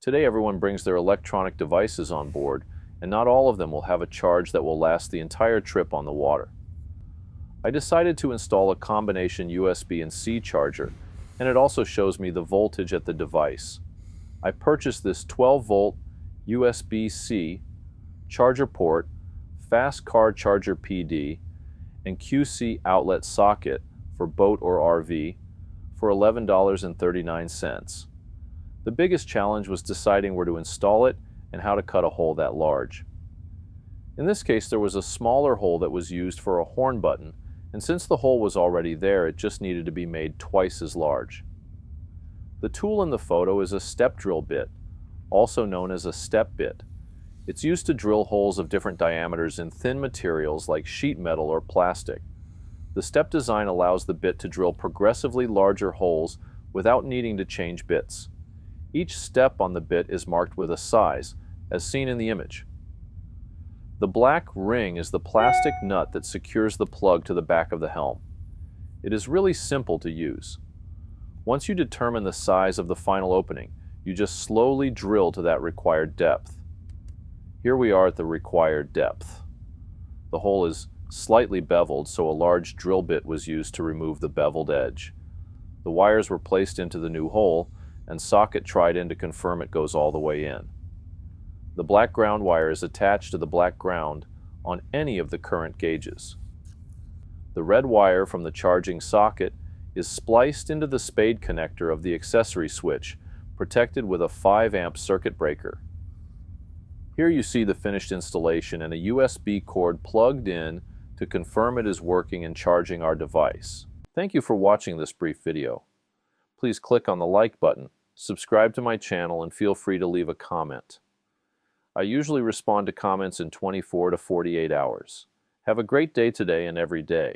Today everyone brings their electronic devices on board, and not all of them will have a charge that will last the entire trip on the water. I decided to install a combination USB and C charger, and it also shows me the voltage at the device. I purchased this 12-volt USB-C charger port, fast car charger PD, and QC outlet socket for boat or RV for $11.39. The biggest challenge was deciding where to install it and how to cut a hole that large. In this case, there was a smaller hole that was used for a horn button, and since the hole was already there, it just needed to be made twice as large. The tool in the photo is a step drill bit, also known as a step bit. It's used to drill holes of different diameters in thin materials like sheet metal or plastic. The step design allows the bit to drill progressively larger holes without needing to change bits. Each step on the bit is marked with a size, as seen in the image. The black ring is the plastic nut that secures the plug to the back of the helm. It is really simple to use. Once you determine the size of the final opening, you just slowly drill to that required depth. Here we are at the required depth. The hole is slightly beveled, so a large drill bit was used to remove the beveled edge. The wires were placed into the new hole, and socket tried in to confirm it goes all the way in. The black ground wire is attached to the black ground on any of the current gauges. The red wire from the charging socket is spliced into the spade connector of the accessory switch, protected with a 5-amp circuit breaker. Here you see the finished installation and a USB cord plugged in to confirm it is working and charging our device. Thank you for watching this brief video. Please click on the like button, subscribe to my channel, and feel free to leave a comment. I usually respond to comments in 24 to 48 hours. Have a great day today and every day.